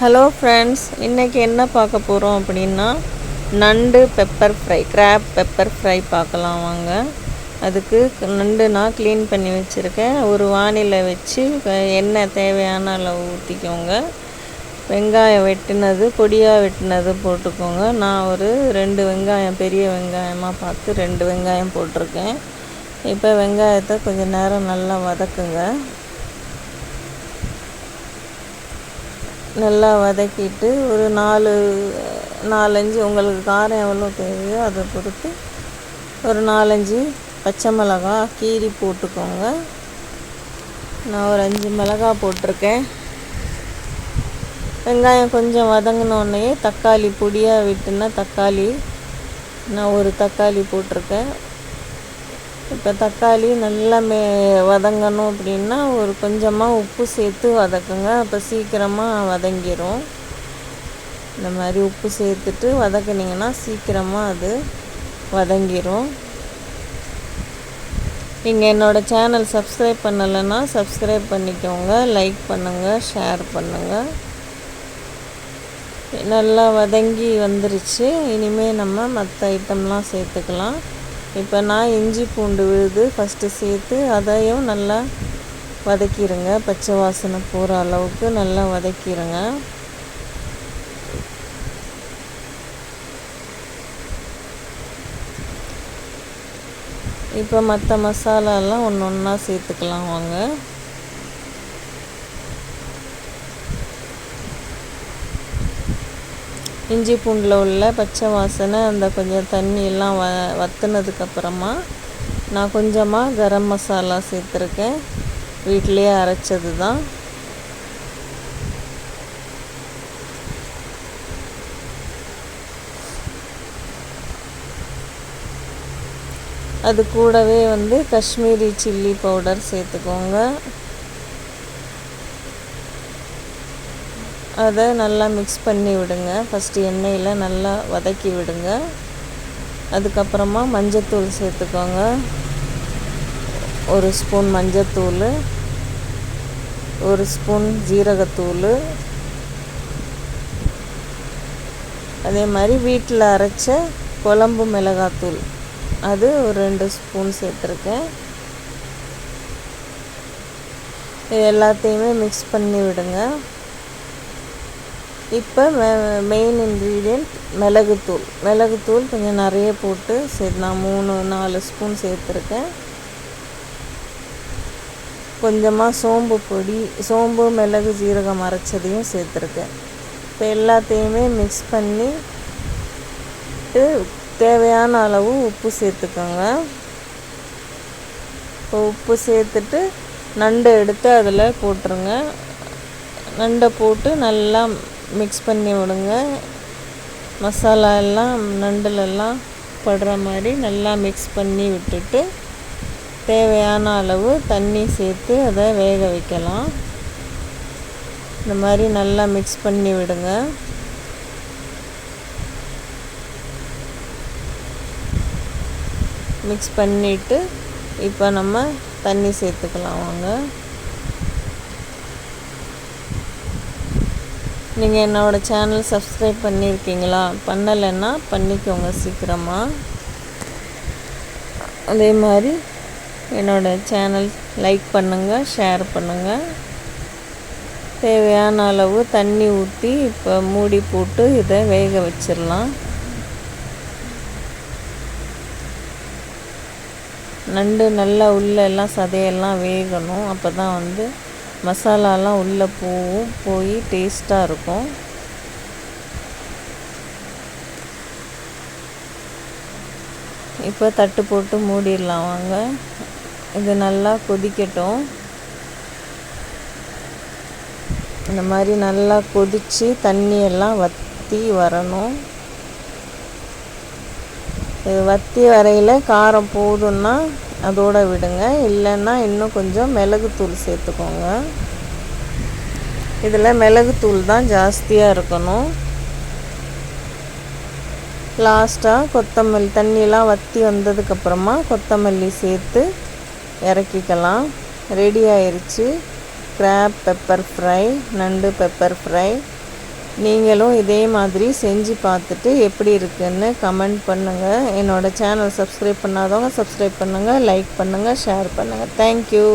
Hello friends, இன்றைக்கி என்ன பார்க்க போகிறோம் அப்படின்னா நண்டு pepper fry, graph pepper fry பார்க்கலாம் வாங்க. அதுக்கு நண்டு நான் க்ளீன் பண்ணி வச்சுருக்கேன். ஒரு வானிலை வச்சு எண்ணெய் தேவையான அளவு ஊற்றிக்கோங்க. வெங்காயம் வெட்டினது, பொடியாக வெட்டினது போட்டுக்கோங்க. நான் ஒரு 2 வெங்காயம், பெரிய வெங்காயமாக பார்த்து 2 வெங்காயம் போட்டிருக்கேன். இப்போ வெங்காயத்தை கொஞ்சம் நேரம் நல்லா வதக்குங்க. நல்லா வதக்கிட்டு ஒரு 4-5 உங்களுக்கு காரம் எவ்வளோ தேவையோ அதை பொறுத்து ஒரு 4-5 பச்சை மிளகா கீரி போட்டுக்கோங்க. நான் ஒரு 5 மிளகா போட்டிருக்கேன். வெங்காயம் கொஞ்சம் வதங்கினோடனே தக்காளி, பொடியாக விட்டுனா தக்காளி நான் ஒரு தக்காளி போட்டிருக்கேன். இப்போ தக்காளி நல்லா வதங்கணும் அப்படின்னா ஒரு கொஞ்சமாக உப்பு சேர்த்து வதக்குங்க. அப்போ சீக்கிரமாக வதங்கிடும். இந்த மாதிரி உப்பு சேர்த்துட்டு வதக்குனிங்கன்னா சீக்கிரமாக அது வதங்கிடும். நீங்கள் என்னோடய சேனல் சப்ஸ்கிரைப் பண்ணலைன்னா சப்ஸ்கிரைப் பண்ணிக்கோங்க, லைக் பண்ணுங்கள், ஷேர் பண்ணுங்கள். நல்லா வதங்கி வந்துருச்சு. இனிமேல் நம்ம மற்ற ஐட்டம்லாம் சேர்த்துக்கலாம். இப்போ நான் இஞ்சி பூண்டு விழுது ஃபஸ்ட்டு சேர்த்து அதையும் நல்லா வதக்கிடுங்க. பச்சை வாசனை போகிற அளவுக்கு நல்லா வதக்கிடுங்க. இப்போ மற்ற மசாலாலாம் ஒன்று ஒன்றா சேர்த்துக்கலாம் வாங்க. இஞ்சி பூண்டில் உள்ள பச்சை வாசனை அந்த கொஞ்சம் தண்ணியெல்லாம் வற்றுனதுக்கப்புறமா நான் கொஞ்சமாக கரம் மசாலா சேர்த்துருக்கேன். வீட்டிலையே அரைச்சது தான். அது கூடவே காஷ்மீரி சில்லி பவுடர் சேர்த்துக்கோங்க. அதை நல்லா மிக்ஸ் பண்ணி விடுங்க. ஃபஸ்ட்டு எண்ணெயில் நல்லா வதக்கி விடுங்க. அதுக்கப்புறமா மஞ்சத்தூள் சேர்த்துக்கோங்க. 1 ஸ்பூன் மஞ்சத்தூள், 1 ஸ்பூன் ஜீரகத்தூள், அதே மாதிரி வீட்டில் அரைச்ச குழம்பு மிளகாத்தூள் அது ஒரு 2 ஸ்பூன் சேர்த்துருக்கேன். இது எல்லாத்தையுமே மிக்ஸ் பண்ணி விடுங்க. இப்போ மெயின் இன்க்ரீடியண்ட் மிளகுத்தூள் கொஞ்சம் நிறைய போட்டு நான் 3-4 ஸ்பூன் சேர்த்துருக்கேன். கொஞ்சமாக சோம்பு பொடி, சோம்பு மிளகு ஜீரகம் அரைச்சதையும் சேர்த்துருக்கேன். இப்போ எல்லாத்தையுமே மிக்ஸ் பண்ணிட்டு தேவையான அளவு உப்பு சேர்த்துக்கோங்க. இப்போ உப்பு சேர்த்துட்டு நண்டை எடுத்து அதில் போட்டுருங்க. நண்டை போட்டு நல்லா மிக்ஸ் பண்ணி விடுங்க. மசாலா எல்லாம் நண்டுலெல்லாம் படுற மாதிரி நல்லா மிக்ஸ் பண்ணி விட்டுட்டு தேவையான அளவு தண்ணி சேர்த்து அதை வேக வைக்கலாம். இந்த மாதிரி நல்லா மிக்ஸ் பண்ணி விடுங்க. மிக்ஸ் பண்ணிவிட்டு இப்போ நம்ம தண்ணி சேர்த்துக்கலாம் வாங்க. நீங்கள் என்னோடய சேனல் சப்ஸ்கிரைப் பண்ணியிருக்கீங்களா? பண்ணலைன்னா பண்ணிக்கோங்க சீக்கிரமாக. அதே மாதிரி என்னோடய சேனல் லைக் பண்ணுங்கள், ஷேர் பண்ணுங்கள். தேவையான அளவு தண்ணி ஊற்றி இப்போ மூடி போட்டு இதை வேக வச்சிடலாம். நண்டு நல்லா உள்ளெல்லாம் சதையெல்லாம் வேகணும். அப்போ தான் மசாலாலாம் உள்ளே போய் டேஸ்ட்டாக இருக்கும். இப்போ தட்டு போட்டு மூடிடலாம் வாங்க. இது நல்லா கொதிக்கட்டும். இந்த மாதிரி நல்லா கொதித்து தண்ணியெல்லாம் வற்றி வரணும். இது வற்றி வரையில் காரம் போதுன்னா அதோடு விடுங்க. இல்லைன்னா இன்னும் கொஞ்சம் மிளகுத்தூள் சேர்த்துக்கோங்க. இதில் மிளகுத்தூள் தான் ஜாஸ்தியாக இருக்கணும். லாஸ்ட்டாக கொத்தமல்லி, தண்ணியெலாம் வற்றி வந்ததுக்கப்புறமா கொத்தமல்லி சேர்த்து இறக்கிக்கலாம். ரெடி ஆயிடுச்சு கிராப் பெப்பர் ஃப்ரை, நண்டு பெப்பர் ஃப்ரை. நீங்களும் இதே மாதிரி செஞ்சு பார்த்துட்டு எப்படி இருக்குன்னு கமெண்ட் பண்ணுங்கள். என்னோடய சேனல் சப்ஸ்கிரைப் பண்ணாதவங்க சப்ஸ்கிரைப் பண்ணுங்கள், லைக் பண்ணுங்கள், ஷேர் பண்ணுங்கள். தேங்க்யூ.